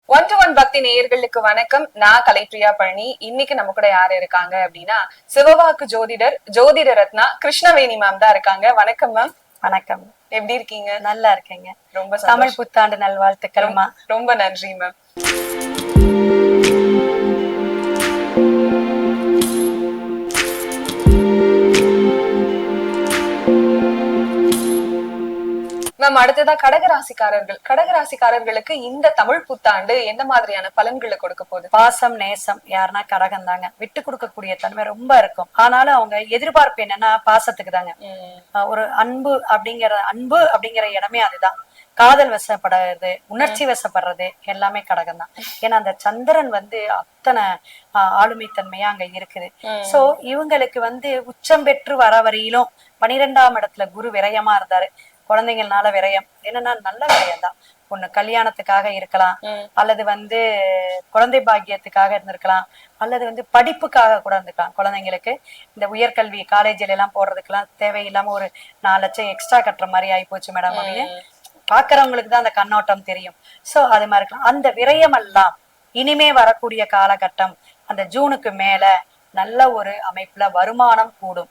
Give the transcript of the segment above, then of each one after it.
One to one பக்தி நேயர்களுக்கு வணக்கம். நான் கலைப்பிரியா பழனி. இன்னைக்கு நம்ம கூட யாரு இருக்காங்க அப்படின்னா, சிவவாக்கு ஜோதிட ரத்னா கிருஷ்ணவேணி மேம் தான் இருக்காங்க. வணக்கம் மேம். வணக்கம். எப்படி இருக்கீங்க? நல்லா இருக்கீங்க. ரொம்ப தமிழ் புத்தாண்டு நல்வாழ்த்துக்கள்மா. ரொம்ப நன்றி மேம். மேம், அடுத்ததா கடகராசிக்காரர்களுக்கு இந்த தமிழ் புத்தாண்டு எந்த மாதிரியான பலன்களை கொடுக்க போகுது? பாசம் நேசம் யாருன்னா கடகம் தாங்க. விட்டு கொடுக்கக்கூடிய தன்மை ரொம்ப இருக்கும். ஆனாலும் அவங்க எதிர்பார்ப்பு என்னன்னா பாசத்துக்கு தாங்க. ஒரு அன்பு அப்படிங்கிற இடமே அதுதான். காதல் வசப்படுறது, உணர்ச்சி வசப்படுறது எல்லாமே கடகம் தான். ஏன்னா அந்த சந்திரன் அத்தனை ஆளுமை தன்மையா அங்க இருக்குது. சோ இவங்களுக்கு உச்சம் பெற்று வர வரையிலும் 12ஆம் இடத்துல குரு விரயமா இருந்தாரு. குழந்தைங்கள்னால விரயம் என்னன்னா நல்ல விரயம் தான். ஒண்ணு கல்யாணத்துக்காக இருக்கலாம், அல்லது குழந்தை பாக்கியத்துக்காக இருந்திருக்கலாம், அல்லது படிப்புக்காக கூட இருந்திருக்கலாம். குழந்தைங்களுக்கு இந்த உயர்கல்வி காலேஜில எல்லாம் போடுறதுக்கெல்லாம் தேவையில்லாம ஒரு 4 லட்சம் எக்ஸ்ட்ரா கட்டுற மாதிரி ஆகி போச்சு மேடம் அப்படின்னு பாக்குறவங்களுக்கு தான் அந்த கண்ணோட்டம் தெரியும். சோ அது மாதிரி இருக்கலாம். அந்த விரயம் எல்லாம் இனிமே வரக்கூடிய காலகட்டம் அந்த ஜூனுக்கு மேல நல்ல ஒரு அமைப்புல வருமானம் கூடும்.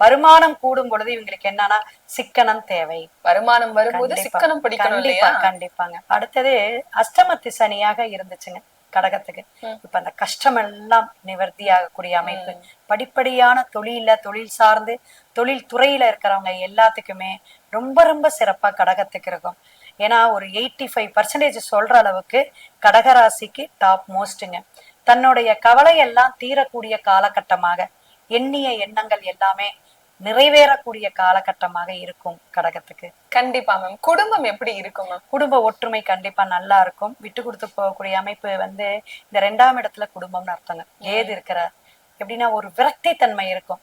வருமானம் கூடும் பொழுது இவங்களுக்கு என்னன்னா சிக்கனம் தேவை. வருமானம் வரும்போது சிக்கனம் பிடிக்கணும். கண்டிப்பாங்க. அடுத்தது அஷ்டமத்து சனியாக இருந்துச்சுங்க கடகத்துக்கு. இப்ப அந்த கஷ்டம் எல்லாம் நிவர்த்தி ஆகக்கூடிய அமைப்பு. படிப்படியான தொழில் சார்ந்து தொழில் துறையில இருக்கிறவங்க எல்லாத்துக்குமே ரொம்ப ரொம்ப சிறப்பா கடகத்துக்கு இருக்கும். ஏன்னா ஒரு 85% சொல்ற அளவுக்கு கடகராசிக்கு டாப் மோஸ்ட்ங்க. தன்னுடைய கவலை எல்லாம் தீரக்கூடிய காலகட்டமாக, எண்ணிய எண்ணங்கள் எல்லாமே நிறைவேறக்கூடிய காலகட்டமாக இருக்கும் கடகத்துக்கு. கண்டிப்பா மேம். குடும்பம் எப்படி இருக்கும் மேம்? குடும்ப ஒற்றுமை கண்டிப்பா நல்லா இருக்கும். விட்டு கொடுத்து போகக்கூடிய அமைப்பு இந்த 2ஆம் இடத்துல குடும்பம்னு அர்த்தங்க. ஏது இருக்கிறார் எப்படின்னா ஒரு விரக்தி தன்மை இருக்கும்.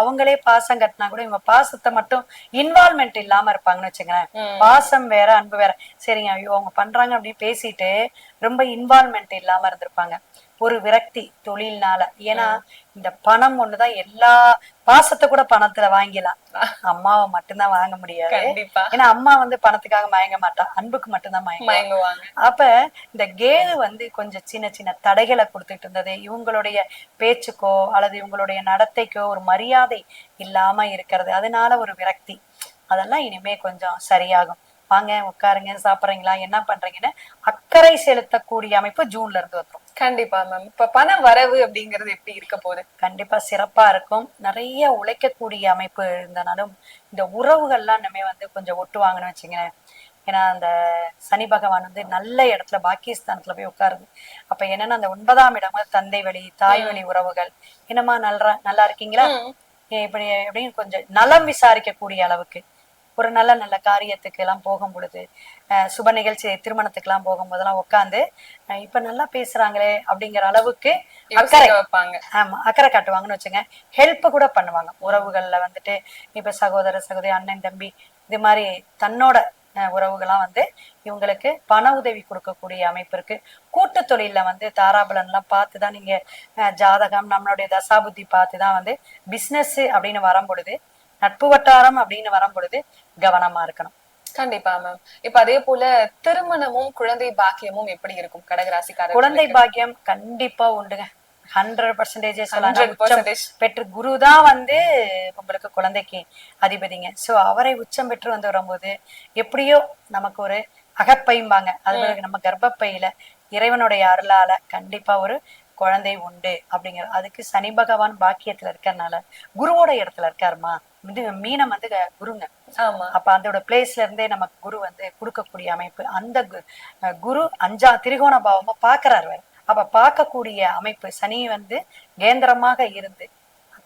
அவங்களே பாசம் கட்டினா கூட இவங்க பாசத்தை மட்டும் இன்வால்மெண்ட் இல்லாம இருப்பாங்கன்னு வச்சுங்களேன். பாசம் வேற அன்பு வேற. சரிங்க ஐயோ அவங்க பண்றாங்க அப்படின்னு பேசிட்டு ரொம்ப இன்வால்மெண்ட் இல்லாம இருந்திருப்பாங்க. ஒரு விரக்தி தொழில்னால. ஏன்னா இந்த பணம் ஒண்ணுதான் எல்லா பாசத்தை கூட பணத்துல வாங்கிடலாம், அம்மாவை மட்டும்தான் வாங்க முடியாது. ஏன்னா அம்மா பணத்துக்காக மயங்க மாட்டா, அன்புக்கு மட்டும்தான் மயங்குவாங்க. அப்ப இந்த கேது கொஞ்சம் சின்ன சின்ன தடைகளை கொடுத்துட்டு இருந்தது. இவங்களுடைய பேச்சுக்கோ அல்லது இவங்களுடைய நடத்தைக்கோ ஒரு மரியாதை இல்லாம இருக்கிறது. அதனால ஒரு விரக்தி. அதெல்லாம் இனிமே கொஞ்சம் சரியாகும். வாங்க உட்காருங்க, சாப்பிட்றீங்களா, என்ன பண்றீங்கன்னு அக்கறை செலுத்தக்கூடிய அமைப்பு ஜூன்ல இருந்து வந்துடும். கண்டிப்பா மேம். இப்ப பண வரவு அப்படிங்கிறது எப்படி இருக்க போகுது? கண்டிப்பா சிறப்பா இருக்கும். நிறைய உழைக்கக்கூடிய அமைப்பு இருந்தனாலும் இந்த உறவுகள்லாம் நம்ம கொஞ்சம் ஒட்டுவாங்கன்னு வச்சுங்களேன். ஏன்னா அந்த சனி பகவான் நல்ல இடத்துல பாகிஸ்தானத்துல போய் உட்காருது. அப்ப என்னன்னா அந்த 9ஆம் இடம் தந்தை வழி தாய் வழி உறவுகள். என்னமா நல்லா இருக்கீங்களா இப்படி எப்படின்னு கொஞ்சம் நலம் விசாரிக்கக்கூடிய அளவுக்கு ஒரு நல்ல நல்ல காரியத்துக்கு எல்லாம் போகும் பொழுது, சுப நிகழ்ச்சி திருமணத்துக்கு எல்லாம் போகும்போதெல்லாம் உட்காந்து இப்ப நல்லா பேசுறாங்களே அப்படிங்கிற அளவுக்கு அக்கறை வைப்பாங்க. ஆமா, அக்கறை காட்டுவாங்கன்னு வச்சுங்க. ஹெல்ப் கூட பண்ணுவாங்க உறவுகள்ல. இப்ப சகோதர சகோதரி, அண்ணன் தம்பி, இது மாதிரி தன்னோட உறவுகள்லாம் இவங்களுக்கு பண உதவி கொடுக்கக்கூடிய அமைப்பு இருக்கு. கூட்டு தொழில தாராபலன் எல்லாம் பார்த்துதான் நீங்க ஜாதகம் நம்மளுடைய தசாபுத்தி பார்த்துதான் பிசினஸ் அப்படின்னு வரும் பொழுது, நட்பு வட்டாரம் அப்படின்னு வரும் பொழுது கவனமா இருக்கணும். கண்டிப்பா மேம். இப்ப அதே போல திருமணமும் குழந்தை பாக்கியமும் எப்படி இருக்கும் கடகராசிக்காரர்? குழந்தை பாக்கியம் கண்டிப்பா உண்டுங்க. 100% பெற்று குருதான் உங்களுக்கு குழந்தைக்கு அதிபதிங்க. சோ அவரை உச்சம் பெற்று வரும்போது எப்படியோ நமக்கு ஒரு அகப்பைம்பாங்க, அது நம்ம கர்ப்பப்பையில இறைவனுடைய அருளால கண்டிப்பா ஒரு குழந்தை உண்டு அப்படிங்கிற. அதுக்கு சனி பகவான் பாக்கியத்துல இருக்கறனால குருவோட இடத்துல இருக்காருமா. மீனம் குருங்க. அப்ப அதோட பிளேஸ்ல இருந்தே நமக்கு குரு கொடுக்கக்கூடிய அமைப்பு. அந்த குரு 5ஆம் திரிகோண பாவமா பாக்குறாரு. அப்ப பார்க்கக்கூடிய அமைப்பு சனி கேந்திரமாக இருந்து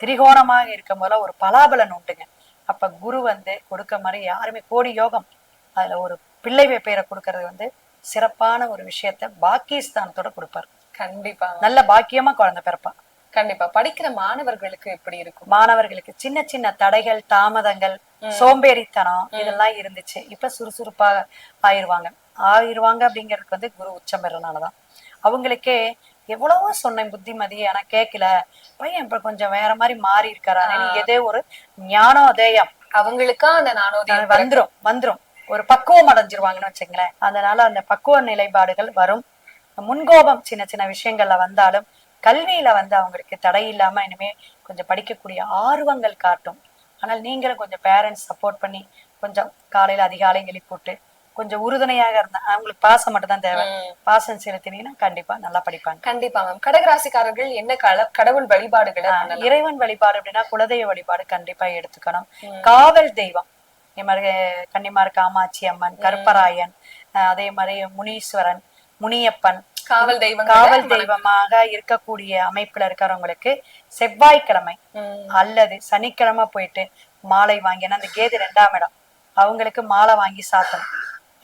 திரிகோணமாக இருக்கும் போல ஒரு பலாபலன் உண்டுங்க. அப்ப குரு கொடுக்க மாதிரி யாருமே கோடி யோகம். அதுல ஒரு பிள்ளை பேரை கொடுக்கறது சிறப்பான ஒரு விஷயத்த பாக்கியஸ்தானத்தோட கொடுப்பாரு. கண்டிப்பா நல்ல பாக்கியமா குழந்தை பிறப்பா. கண்டிப்பா. படிக்கிற மாணவர்களுக்கு எப்படி இருக்கும்? மாணவர்களுக்கு சின்ன சின்ன தடைகள், தாமதங்கள், சோம்பேறித்தனம் இதெல்லாம் இருந்துச்சு. இப்ப சுறுசுறுப்பா ஆயிருவாங்க அப்படிங்கிறதுக்கு குரு உச்சம் பெறனாலதான். அவங்களுக்கே எவ்வளவோ சொன்னேன் புத்திமதி, ஆனா கேட்கல, பையன் இப்ப கொஞ்சம் வேற மாதிரி மாறி இருக்காரு. ஏதோ ஒரு ஞானோதயம் அவங்களுக்கா அந்த வந்துரும் ஒரு பக்குவம் அடைஞ்சிருவாங்கன்னு வச்சுங்களேன். அதனால அந்த பக்குவ நிலைப்பாடுகள் வரும். முன்கோபம் சின்ன சின்ன விஷயங்கள்ல வந்தாலும் கல்வியில வந்து அவங்களுக்கு தடை இல்லாம இனிமே கொஞ்சம் படிக்கக்கூடிய ஆர்வங்கள் காட்டும். ஆனால் நீங்களும் கொஞ்சம் பேரண்ட்ஸ் சப்போர்ட் பண்ணி கொஞ்சம் காலையில அதிகாலை எழுப்பிவிட்டு கொஞ்சம் உறுதுணையாக இருந்தா, அவங்களுக்கு பாசம் மட்டும் தான் தேவை, பாசம் செலுத்தினீங்கன்னா கண்டிப்பா நல்லா படிப்பாங்க. கண்டிப்பா மேம். கடகராசிக்காரர்கள் என்ன கடவுள் வழிபாடுகளை இறைவன் வழிபாடு அப்படின்னா குலதெய்வ வழிபாடு கண்டிப்பா எடுத்துக்கணும். காவல் தெய்வம் இதே மாதிரி கன்னிமார் காமாட்சி அம்மன், கருப்பராயன், அதே மாதிரி முனீஸ்வரன், முனியப்பன், காவல் தெய்வமாக இருக்கக்கூடிய அமைப்புல இருக்கிறவங்களுக்கு செவ்வாய்க்கிழமை அல்லது சனிக்கிழமை போயிட்டு மாலை வாங்கி, அந்த கேது 2ஆம் இடம், அவங்களுக்கு மாலை வாங்கி சாத்தணும்.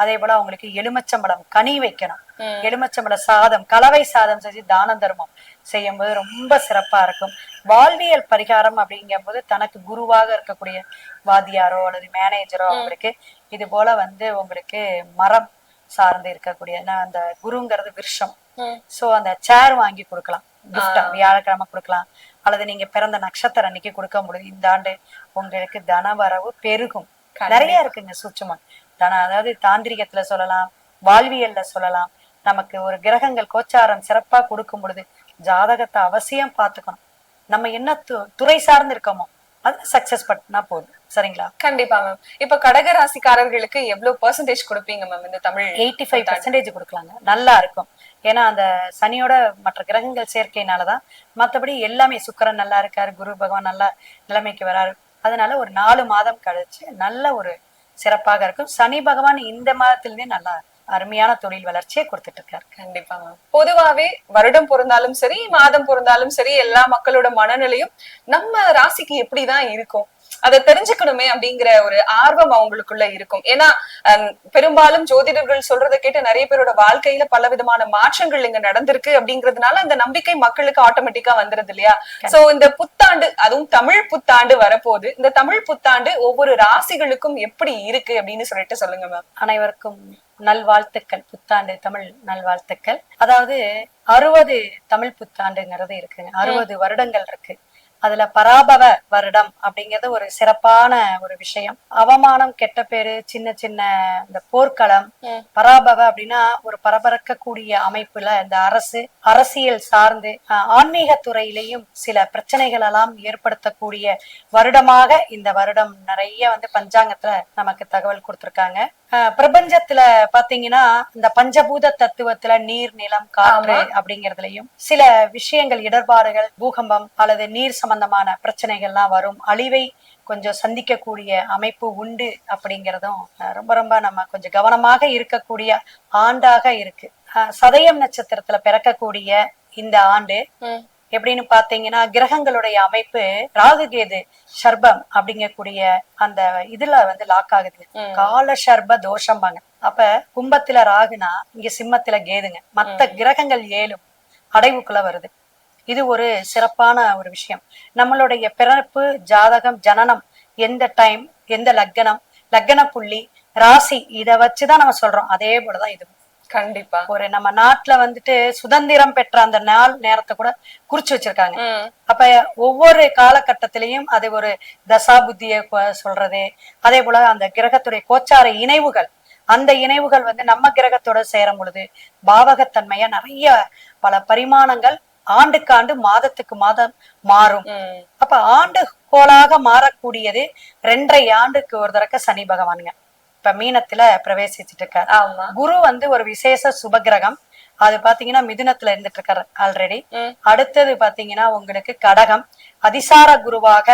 அதே போல அவங்களுக்கு எலுமிச்சம்பழம் கனி வைக்கணும். எலுமிச்சம்பழ சாதம், கலவை சாதம் செஞ்சு தான தர்மம் செய்யும் போது ரொம்ப சிறப்பா இருக்கும். வாழ்வியல் பரிகாரம் அப்படிங்கும் போது தனக்கு குருவாக இருக்கக்கூடிய வாத்தியாரோ அல்லது மேனேஜரோ அவங்களுக்கு இது போல வந்து உங்களுக்கு மரம் சார்ந்து இருக்கக்கூடிய, அந்த குருங்கிறது விருஷம், சோ அந்த சேர் வாங்கி கொடுக்கலாம், கிஃப்டா வியாழக்கிழமை கொடுக்கலாம், அல்லது நீங்க பிறந்த நட்சத்திரம் அன்னைக்கு கொடுக்க முடியும். இந்த ஆண்டு உங்களுக்கு தனவரவு பெருகும். நிறைய இருக்குங்க சூட்சுமம். அதாவது தாந்திரிகத்துல சொல்லலாம், வாழ்வியல்ல சொல்லலாம். நமக்கு ஒரு கிரகங்கள் கோச்சாரம் சிறப்பா கொடுக்கும் பொழுது ஜாதகத்தை அவசியம் பார்த்துக்கணும். நம்ம என்ன துறை சார்ந்து இருக்கோமோ அது சக்சஸ் பண்ணா போதும். சரிங்களா? கண்டிப்பா மேம். இப்ப கடகராசிக்காரர்களுக்கு எவ்வளவு பெர்சன்டேஜ் கொடுப்பீங்க மேம் இந்த தமிழ்? 85% கொடுக்கலாங்க, நல்லா இருக்கும். ஏன்னா அந்த சனியோட மற்ற கிரகங்கள் சேர்க்கையினாலதான், மற்றபடி எல்லாமே சுக்கிரன் நல்லா இருக்காரு, குரு பகவான் நல்லா நிலைமைக்கு வராரு. அதனால ஒரு 4 மாதம் கழிச்சு நல்ல ஒரு சிறப்பாக இருக்கும். சனி பகவான் இந்த மாதத்திலிருந்தே நல்லா அருமையான தொழில் வளர்ச்சியை கொடுத்துட்டு இருக்காரு. கண்டிப்பா மேம். பொதுவாவே வருடம் பொருந்தாலும் சரி, மாதம் பொருந்தாலும் சரி, எல்லா மக்களோட மனநிலையும் நம்ம ராசிக்கு எப்படிதான் இருக்கும் அதை தெரிஞ்சுக்கணுமே அப்படிங்கிற ஒரு ஆர்வம் அவங்களுக்குள்ள இருக்கும். ஏன்னா பெரும்பாலும் ஜோதிடர்கள் சொல்றதை கேட்டு நிறைய பேரோட வாழ்க்கையில பல விதமான மாற்றங்கள் இங்க நடந்திருக்கு அப்படிங்கிறதுனால அந்த நம்பிக்கை மக்களுக்கு ஆட்டோமேட்டிக்கா வந்துருது இல்லையா? சோ இந்த புத்தாண்டு, அதுவும் தமிழ் புத்தாண்டு வரப்போகுது. இந்த தமிழ் புத்தாண்டு ஒவ்வொரு ராசிகளுக்கும் எப்படி இருக்கு அப்படின்னு சொல்லிட்டு சொல்லுங்க மேம். அனைவருக்கும் நல்வாழ்த்துக்கள், புத்தாண்டு தமிழ் நல்வாழ்த்துக்கள். அதாவது 60 தமிழ் புத்தாண்டுங்கிறது இருக்குங்க, 60 வருடங்கள் இருக்கு. அதுல பராபவ வருடம் அப்படிங்கிறது ஒரு சிறப்பான ஒரு விஷயம். அவமானம், கெட்ட பேரு, சின்ன சின்ன இந்த போர்க்களம், பராபவ அப்படின்னா ஒரு பரபரக்கக்கூடிய அமைப்புல இந்த அரசியல் சார்ந்து ஆன்மீக துறையிலையும் சில பிரச்சனைகள் எல்லாம் ஏற்படுத்தக்கூடிய வருடமாக இந்த வருடம் நிறைய வந்து பஞ்சாங்கத்துல நமக்கு தகவல் கொடுத்திருக்காங்க. பிரபஞ்சத்துல பாத்தீங்கன்னா இந்த பஞ்சபூத தத்துவத்துல நீர், நிலம், காற்று அப்படிங்கறதுலயும் சில விஷயங்கள், இடர்பாடுகள், பூகம்பம் அல்லது நீர் சம்பந்தமான பிரச்சனைகள்லாம் வரும். அழிவை கொஞ்சம் சந்திக்கக்கூடிய அமைப்பு உண்டு அப்படிங்கிறதும் ரொம்ப ரொம்ப நம்ம கொஞ்சம் கவனமாக இருக்கக்கூடிய ஆண்டாக இருக்கு. சதயம் நட்சத்திரத்துல பிறக்கக்கூடிய இந்த ஆண்டு எப்படின்னு பாத்தீங்கன்னா கிரகங்களுடைய அமைப்பு ராகு கேது சர்பம் அப்படிங்கக்கூடிய அந்த இதுல வந்து லாக் ஆகுது. கால சர்ப தோஷம்பாங்க. அப்ப கும்பத்துல ராகுனா இங்க சிம்மத்துல கேதுங்க. மத்த கிரகங்கள் 7 அடைவுக்குள்ள வருது. இது ஒரு சிறப்பான ஒரு விஷயம். நம்மளுடைய பிறப்பு ஜாதகம், ஜனனம், எந்த டைம், எந்த லக்னம், லக்ன புள்ளி, ராசி, இத வச்சுதான் நம்ம சொல்றோம். அதே போலதான் இது. கண்டிப்பா ஒரு நம்ம நாட்டுல வந்துட்டு சுதந்திரம் பெற்ற அந்த நாள் நேரத்தை கூட குறிச்சு வச்சிருக்காங்க. அப்ப ஒவ்வொரு காலகட்டத்திலையும் அது ஒரு தசா புத்திய சொல்றது. அதே போல அந்த கிரகத்துடைய கோச்சார இணைவுகள், அந்த இணைவுகள் வந்து நம்ம கிரகத்தோட சேரும் பொழுது பாவகத்தன்மையா நிறைய பல பரிமாணங்கள் ஆண்டுக்கு ஆண்டு, மாதத்துக்கு மாதம் மாறும். அப்ப ஆண்டு கோளாக மாறக்கூடியது 2.5 ஆண்டுக்கு ஒரு தடக்க சனி பகவானுங்க இப்ப மீனத்துல பிரவேசிச்சுட்டு இருக்காரு. குரு வந்து ஒரு விசேஷ சுபகிரகம். அது பாத்தீங்கன்னா மிதுனத்துல இருந்துட்டு இருக்காரு ஆல்ரெடி. அடுத்தது பாத்தீங்கன்னா உங்களுக்கு கடகம், அதிசார குருவாக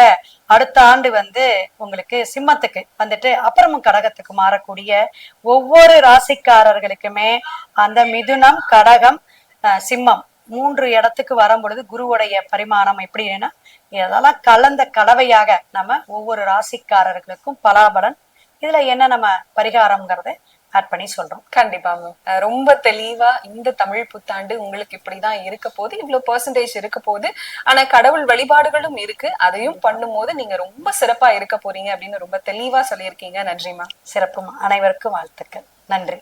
அடுத்த ஆண்டு வந்து உங்களுக்கு சிம்மத்துக்கு வந்துட்டு அப்புறமும் கடகத்துக்கு மாறக்கூடிய ஒவ்வொரு ராசிக்காரர்களுக்குமே அந்த மிதுனம், கடகம், சிம்மம் 3 இடத்துக்கு வரும் பொழுது குருவுடைய பரிமாணம் எப்படின்னா இதெல்லாம் கலந்த கலவையாக நம்ம ஒவ்வொரு ராசிக்காரர்களுக்கும் பலாபலன், இதுல என்ன நம்ம பரிகாரம்ங்கிறத ஆட் பண்ணி சொல்றோம். கண்டிப்பா மேம். ரொம்ப தெளிவா இந்த தமிழ் புத்தாண்டு உங்களுக்கு இப்படிதான் இருக்க போது, இவ்வளவு பெர்சன்டேஜ் இருக்க போது, ஆனா கடவுள் வழிபாடுகளும் இருக்கு, அதையும் பண்ணும் போது நீங்க ரொம்ப சிறப்பா இருக்க போறீங்க அப்படின்னு ரொம்ப தெளிவா சொல்லியிருக்கீங்க. நன்றிமா. சிறப்புமா. அனைவருக்கும் வாழ்த்துக்கள். நன்றி.